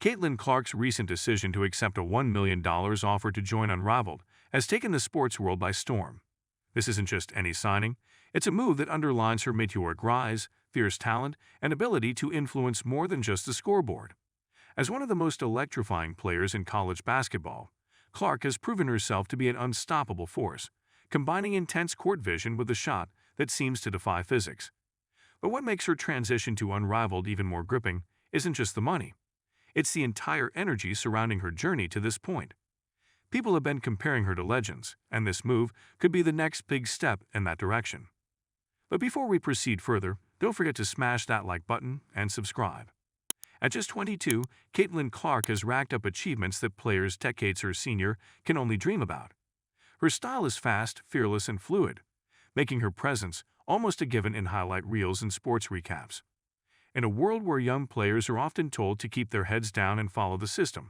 Caitlin Clark's recent decision to accept a $1 million offer to join Unrivaled has taken the sports world by storm. This isn't just any signing, it's a move that underlines her meteoric rise, fierce talent, and ability to influence more than just the scoreboard. As one of the most electrifying players in college basketball, Clark has proven herself to be an unstoppable force, combining intense court vision with a shot that seems to defy physics. But what makes her transition to Unrivaled even more gripping isn't just the money. It's the entire energy surrounding her journey to this point. People have been comparing her to legends, and this move could be the next big step in that direction. But before we proceed further, don't forget to smash that like button and subscribe. At just 22, Caitlin Clark has racked up achievements that players decades her senior can only dream about. Her style is fast, fearless, and fluid, making her presence almost a given in highlight reels and sports recaps. In a world where young players are often told to keep their heads down and follow the system,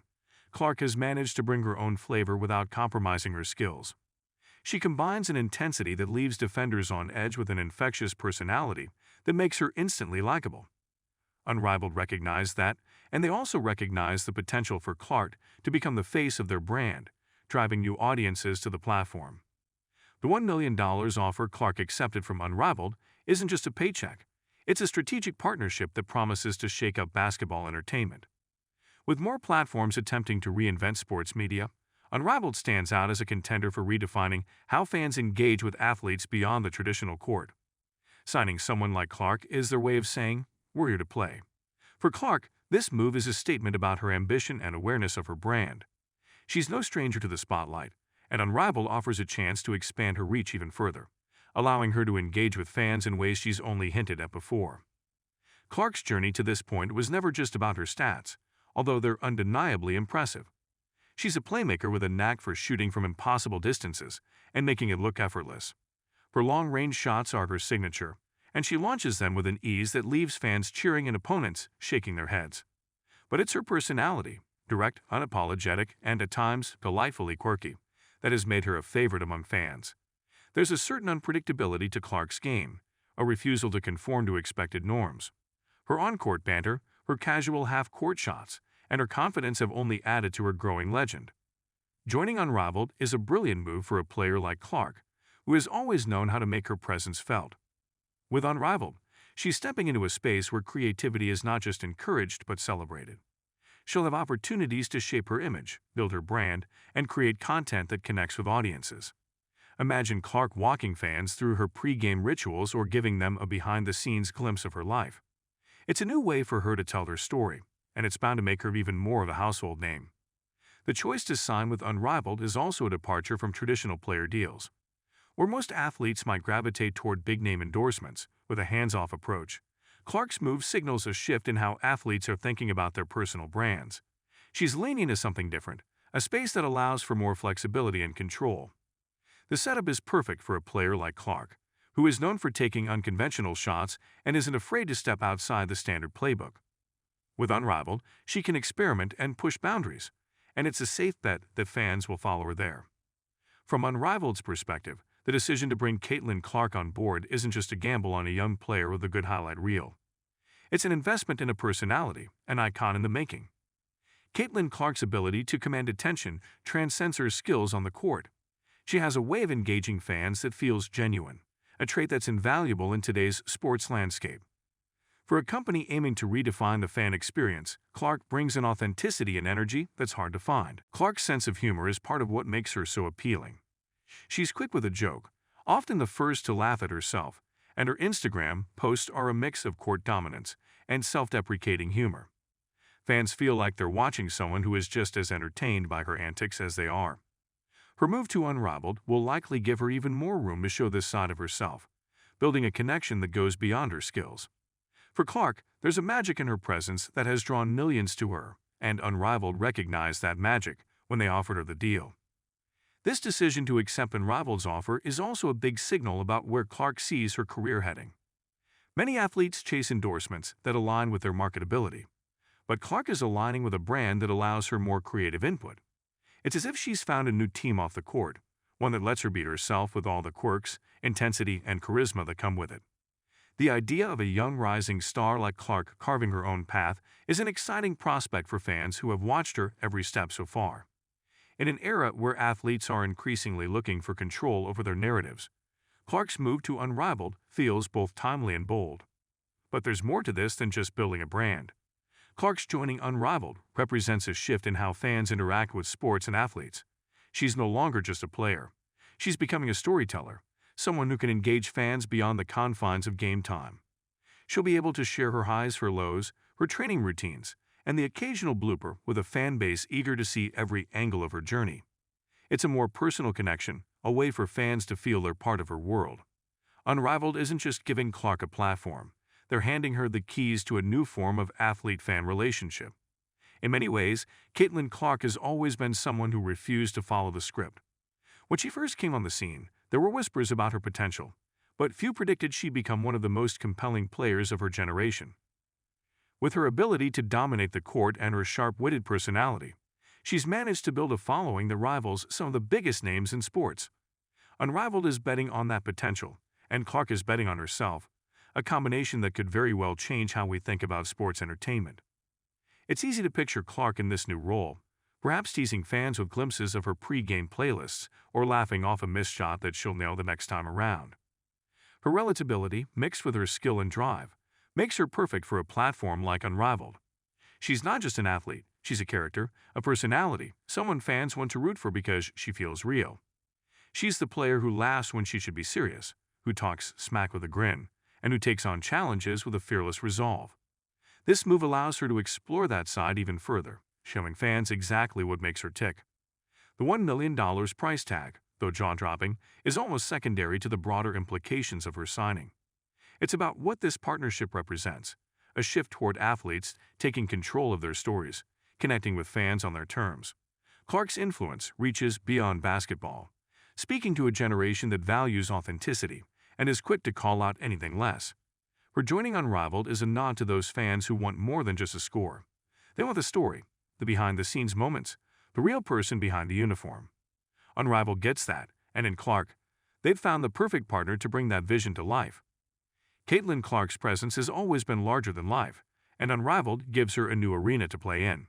Clark has managed to bring her own flavor without compromising her skills. She combines an intensity that leaves defenders on edge with an infectious personality that makes her instantly likable. Unrivaled recognized that, and they also recognize the potential for Clark to become the face of their brand, driving new audiences to the platform. The $1 million offer Clark accepted from Unrivaled isn't just a paycheck, it's a strategic partnership that promises to shake up basketball entertainment. With more platforms attempting to reinvent sports media, Unrivaled stands out as a contender for redefining how fans engage with athletes beyond the traditional court. Signing someone like Clark is their way of saying, "We're here to play." For Clark, this move is a statement about her ambition and awareness of her brand. She's no stranger to the spotlight, and Unrivaled offers a chance to expand her reach even further, allowing her to engage with fans in ways she's only hinted at before. Clark's journey to this point was never just about her stats, although they're undeniably impressive. She's a playmaker with a knack for shooting from impossible distances and making it look effortless. Her long-range shots are her signature, and she launches them with an ease that leaves fans cheering and opponents shaking their heads. But it's her personality, direct, unapologetic, and at times delightfully quirky, that has made her a favorite among fans. There's a certain unpredictability to Clark's game, a refusal to conform to expected norms. Her on-court banter, her casual half-court shots, and her confidence have only added to her growing legend. Joining Unrivaled is a brilliant move for a player like Clark, who has always known how to make her presence felt. With Unrivaled, she's stepping into a space where creativity is not just encouraged but celebrated. She'll have opportunities to shape her image, build her brand, and create content that connects with audiences. Imagine Clark walking fans through her pre-game rituals or giving them a behind-the-scenes glimpse of her life. It's a new way for her to tell her story, and it's bound to make her even more of a household name. The choice to sign with Unrivaled is also a departure from traditional player deals. Where most athletes might gravitate toward big-name endorsements with a hands-off approach, Clark's move signals a shift in how athletes are thinking about their personal brands. She's leaning into something different, a space that allows for more flexibility and control. The setup is perfect for a player like Clark, who is known for taking unconventional shots and isn't afraid to step outside the standard playbook. With Unrivaled, she can experiment and push boundaries, and it's a safe bet that fans will follow her there. From Unrivaled's perspective, the decision to bring Caitlin Clark on board isn't just a gamble on a young player with a good highlight reel. It's an investment in a personality, an icon in the making. Caitlin Clark's ability to command attention transcends her skills on the court. She has a way of engaging fans that feels genuine, a trait that's invaluable in today's sports landscape. For a company aiming to redefine the fan experience, Clark brings an authenticity and energy that's hard to find. Clark's sense of humor is part of what makes her so appealing. She's quick with a joke, often the first to laugh at herself, and her Instagram posts are a mix of court dominance and self-deprecating humor. Fans feel like they're watching someone who is just as entertained by her antics as they are. Her move to Unrivaled will likely give her even more room to show this side of herself, building a connection that goes beyond her skills. For Clark, there's a magic in her presence that has drawn millions to her, and Unrivaled recognized that magic when they offered her the deal. This decision to accept Unrivaled's offer is also a big signal about where Clark sees her career heading. Many athletes chase endorsements that align with their marketability, but Clark is aligning with a brand that allows her more creative input. It's as if she's found a new team off the court, one that lets her be herself with all the quirks, intensity, and charisma that come with it. The idea of a young rising star like Clark carving her own path is an exciting prospect for fans who have watched her every step so far. In an era where athletes are increasingly looking for control over their narratives, Clark's move to Unrivaled feels both timely and bold. But there's more to this than just building a brand. Clark's joining Unrivaled represents a shift in how fans interact with sports and athletes. She's no longer just a player. She's becoming a storyteller, someone who can engage fans beyond the confines of game time. She'll be able to share her highs, her lows, her training routines, and the occasional blooper with a fan base eager to see every angle of her journey. It's a more personal connection, a way for fans to feel they're part of her world. Unrivaled isn't just giving Clark a platform. They're handing her the keys to a new form of athlete-fan relationship. In many ways, Caitlin Clark has always been someone who refused to follow the script. When she first came on the scene, there were whispers about her potential, but few predicted she'd become one of the most compelling players of her generation. With her ability to dominate the court and her sharp-witted personality, she's managed to build a following that rivals some of the biggest names in sports. Unrivaled is betting on that potential, and Clark is betting on herself, a combination that could very well change how we think about sports entertainment. It's easy to picture Clark in this new role, perhaps teasing fans with glimpses of her pre-game playlists or laughing off a missed shot that she'll nail the next time around. Her relatability, mixed with her skill and drive, makes her perfect for a platform like Unrivaled. She's not just an athlete, she's a character, a personality, someone fans want to root for because she feels real. She's the player who laughs when she should be serious, who talks smack with a grin, and who takes on challenges with a fearless resolve. This move allows her to explore that side even further, showing fans exactly what makes her tick. The $1 million price tag, though jaw-dropping, is almost secondary to the broader implications of her signing. It's about what this partnership represents, a shift toward athletes taking control of their stories, connecting with fans on their terms. Clark's influence reaches beyond basketball, speaking to a generation that values authenticity and is quick to call out anything less. Her joining Unrivaled is a nod to those fans who want more than just a score. They want the story, the behind-the-scenes moments, the real person behind the uniform. Unrivaled gets that, and in Clark, they've found the perfect partner to bring that vision to life. Caitlin Clark's presence has always been larger than life, and Unrivaled gives her a new arena to play in.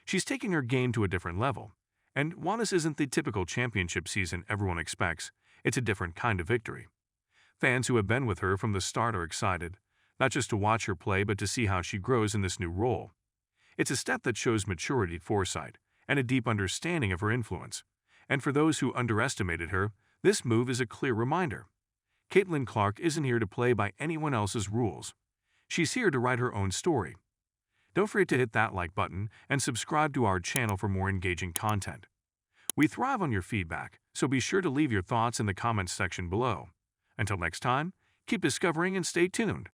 She's taking her game to a different level, and while this isn't the typical championship season everyone expects, it's a different kind of victory. Fans who have been with her from the start are excited, not just to watch her play but to see how she grows in this new role. It's a step that shows maturity, foresight, and a deep understanding of her influence. And for those who underestimated her, this move is a clear reminder. Caitlin Clark isn't here to play by anyone else's rules. She's here to write her own story. Don't forget to hit that like button and subscribe to our channel for more engaging content. We thrive on your feedback, so be sure to leave your thoughts in the comments section below. Until next time, keep discovering and stay tuned.